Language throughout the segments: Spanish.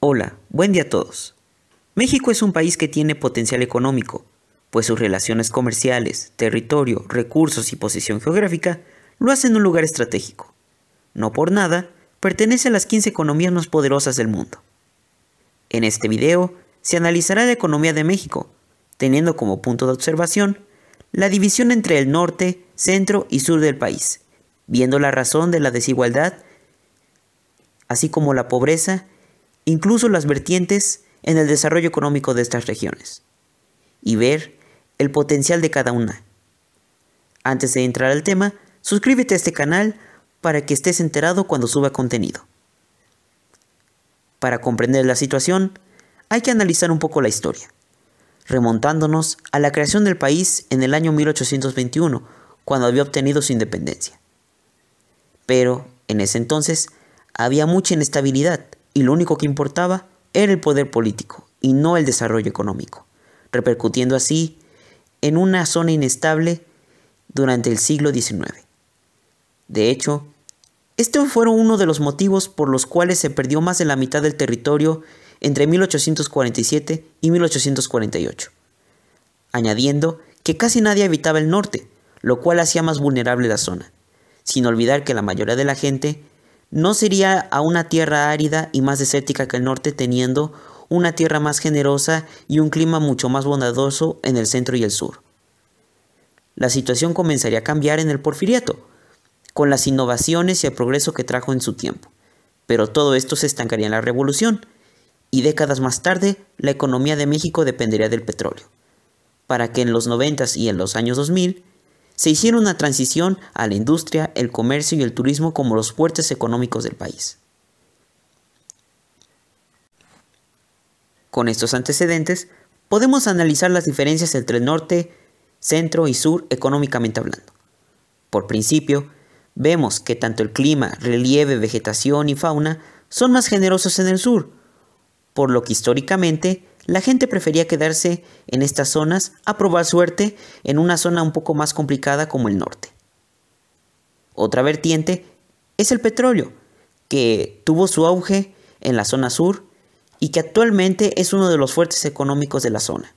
Hola, buen día a todos. México es un país que tiene potencial económico, pues sus relaciones comerciales, territorio, recursos y posición geográfica lo hacen un lugar estratégico. No por nada, pertenece a las 15 economías más poderosas del mundo. En este video se analizará la economía de México, teniendo como punto de observación la división entre el norte, centro y sur del país, viendo la razón de la desigualdad, así como la pobreza, incluso las vertientes en el desarrollo económico de estas regiones, y ver el potencial de cada una. Antes de entrar al tema, suscríbete a este canal para que estés enterado cuando suba contenido. Para comprender la situación, hay que analizar un poco la historia, remontándonos a la creación del país en el año 1821, cuando había obtenido su independencia. Pero, en ese entonces, había mucha inestabilidad y lo único que importaba era el poder político y no el desarrollo económico, repercutiendo así en una zona inestable durante el siglo XIX. De hecho, estos fueron uno de los motivos por los cuales se perdió más de la mitad del territorio entre 1847 y 1848, añadiendo que casi nadie habitaba el norte, lo cual hacía más vulnerable la zona, sin olvidar que la mayoría de la gente no se iría a una tierra árida y más desértica que el norte, teniendo una tierra más generosa y un clima mucho más bondadoso en el centro y el sur. La situación comenzaría a cambiar en el Porfiriato, con las innovaciones y el progreso que trajo en su tiempo, pero todo esto se estancaría en la Revolución, y décadas más tarde la economía de México dependería del petróleo, para que en los 90s y en los años 2000 se hiciera una transición a la industria, el comercio y el turismo como los fuertes económicos del país. Con estos antecedentes, podemos analizar las diferencias entre el norte, centro y sur económicamente hablando. Por principio, vemos que tanto el clima, relieve, vegetación y fauna son más generosos en el sur, por lo que históricamente la gente prefería quedarse en estas zonas a probar suerte en una zona un poco más complicada como el norte. Otra vertiente es el petróleo, que tuvo su auge en la zona sur y que actualmente es uno de los fuertes económicos de la zona,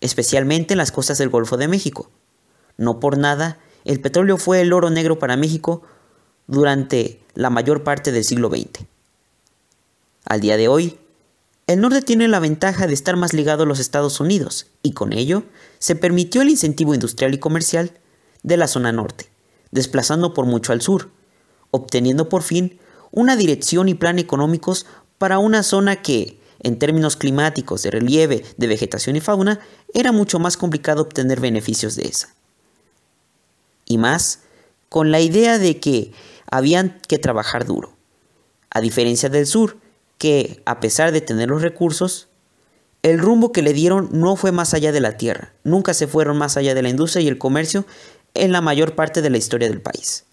especialmente en las costas del Golfo de México. No por nada, el petróleo fue el oro negro para México durante la mayor parte del siglo XX. Al día de hoy, el norte tiene la ventaja de estar más ligado a los Estados Unidos y con ello se permitió el incentivo industrial y comercial de la zona norte, desplazando por mucho al sur, obteniendo por fin una dirección y plan económicos para una zona que, en términos climáticos, de relieve, de vegetación y fauna, era mucho más complicado obtener beneficios de esa. Y más, con la idea de que habían que trabajar duro, a diferencia del sur, que, a pesar de tener los recursos, el rumbo que le dieron no fue más allá de la tierra, nunca se fueron más allá de la industria y el comercio en la mayor parte de la historia del país.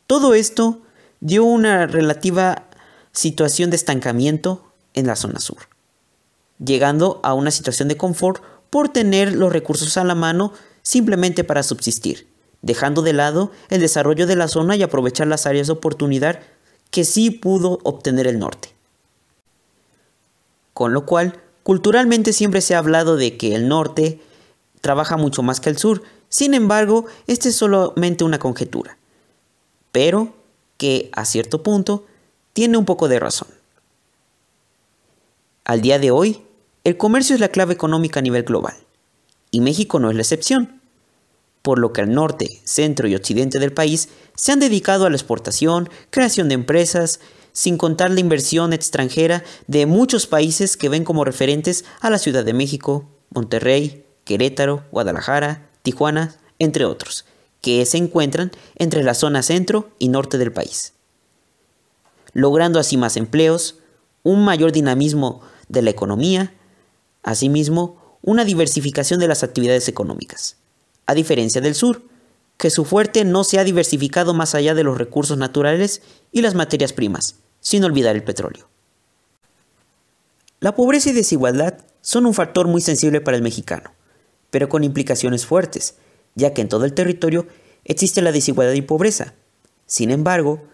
Todo esto dio una relativa situación de estancamiento en la zona sur, llegando a una situación de confort por tener los recursos a la mano simplemente para subsistir, dejando de lado el desarrollo de la zona y aprovechar las áreas de oportunidad que sí pudo obtener el norte. Con lo cual, culturalmente siempre se ha hablado de que el norte trabaja mucho más que el sur. Sin embargo, esta es solamente una conjetura, pero que a cierto punto tiene un poco de razón. Al día de hoy, el comercio es la clave económica a nivel global, y México no es la excepción, por lo que el norte, centro y occidente del país se han dedicado a la exportación, creación de empresas, sin contar la inversión extranjera de muchos países que ven como referentes a la Ciudad de México, Monterrey, Querétaro, Guadalajara, Tijuana, entre otros, que se encuentran entre la zona centro y norte del país, logrando así más empleos, un mayor dinamismo de la economía, asimismo una diversificación de las actividades económicas, a diferencia del sur, que su fuerte no se ha diversificado más allá de los recursos naturales y las materias primas, sin olvidar el petróleo. La pobreza y desigualdad son un factor muy sensible para el mexicano, pero con implicaciones fuertes, ya que en todo el territorio existe la desigualdad y pobreza. Sin embargo,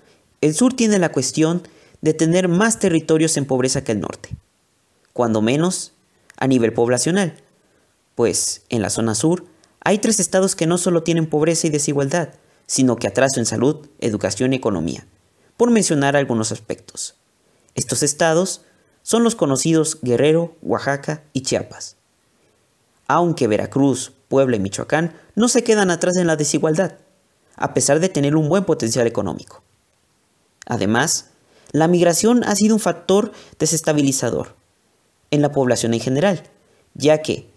el sur tiene la cuestión de tener más territorios en pobreza que el norte, cuando menos a nivel poblacional, pues en la zona sur hay 3 estados que no solo tienen pobreza y desigualdad, sino que atraso en salud, educación y economía, por mencionar algunos aspectos. Estos estados son los conocidos Guerrero, Oaxaca y Chiapas. Aunque Veracruz, Puebla y Michoacán no se quedan atrás en la desigualdad, a pesar de tener un buen potencial económico. Además, la migración ha sido un factor desestabilizador en la población en general, ya que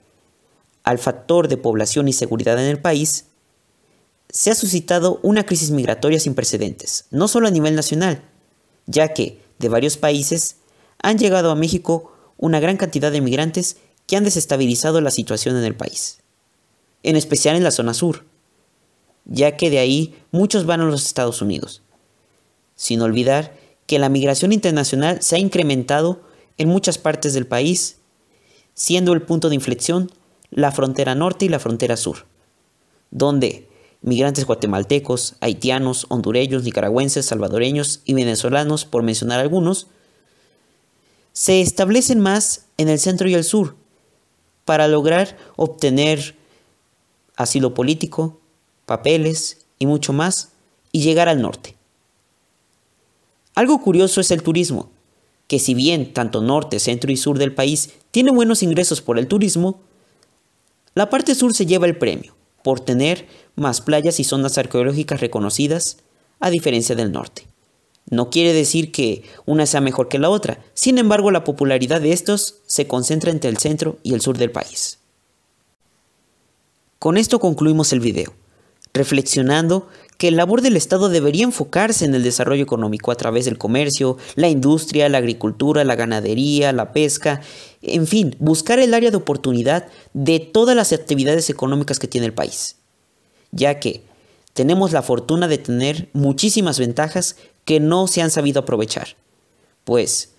al factor de población y seguridad en el país, se ha suscitado una crisis migratoria sin precedentes, no solo a nivel nacional, ya que de varios países han llegado a México una gran cantidad de migrantes que han desestabilizado la situación en el país, en especial en la zona sur, ya que de ahí muchos van a los Estados Unidos, sin olvidar que la migración internacional se ha incrementado en muchas partes del país, siendo el punto de inflexión la frontera norte y la frontera sur, donde migrantes guatemaltecos, haitianos, hondureños, nicaragüenses, salvadoreños y venezolanos, por mencionar algunos, se establecen más en el centro y el sur para lograr obtener asilo político, papeles y mucho más, y llegar al norte. Algo curioso es el turismo, que si bien tanto norte, centro y sur del país tiene buenos ingresos por el turismo, la parte sur se lleva el premio por tener más playas y zonas arqueológicas reconocidas, a diferencia del norte. No quiere decir que una sea mejor que la otra, sin embargo la popularidad de estos se concentra entre el centro y el sur del país. Con esto concluimos el video, reflexionando que la labor del Estado debería enfocarse en el desarrollo económico a través del comercio, la industria, la agricultura, la ganadería, la pesca, en fin, buscar el área de oportunidad de todas las actividades económicas que tiene el país, ya que tenemos la fortuna de tener muchísimas ventajas que no se han sabido aprovechar, pues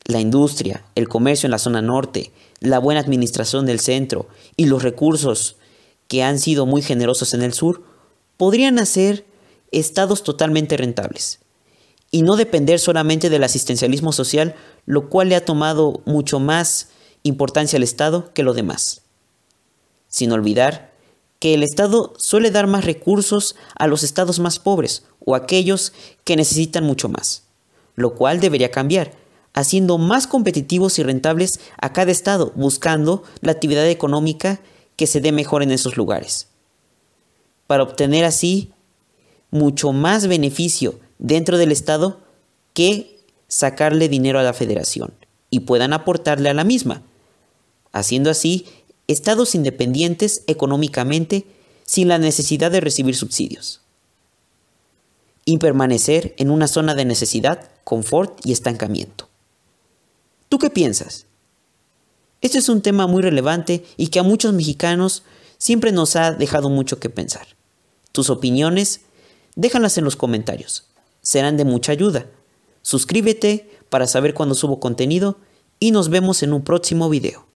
la industria, el comercio en la zona norte, la buena administración del centro y los recursos que han sido muy generosos en el sur, podrían hacer estados totalmente rentables y no depender solamente del asistencialismo social, lo cual le ha tomado mucho más importancia al Estado que lo demás. Sin olvidar que el Estado suele dar más recursos a los estados más pobres o a aquellos que necesitan mucho más, lo cual debería cambiar, haciendo más competitivos y rentables a cada estado, buscando la actividad económica que se dé mejor en esos lugares, para obtener así mucho más beneficio dentro del Estado que sacarle dinero a la federación y puedan aportarle a la misma, haciendo así estados independientes económicamente sin la necesidad de recibir subsidios y permanecer en una zona de necesidad, confort y estancamiento. ¿Tú qué piensas? Este es un tema muy relevante y que a muchos mexicanos siempre nos ha dejado mucho que pensar. Tus opiniones, déjalas en los comentarios. Serán de mucha ayuda. Suscríbete para saber cuando subo contenido y nos vemos en un próximo video.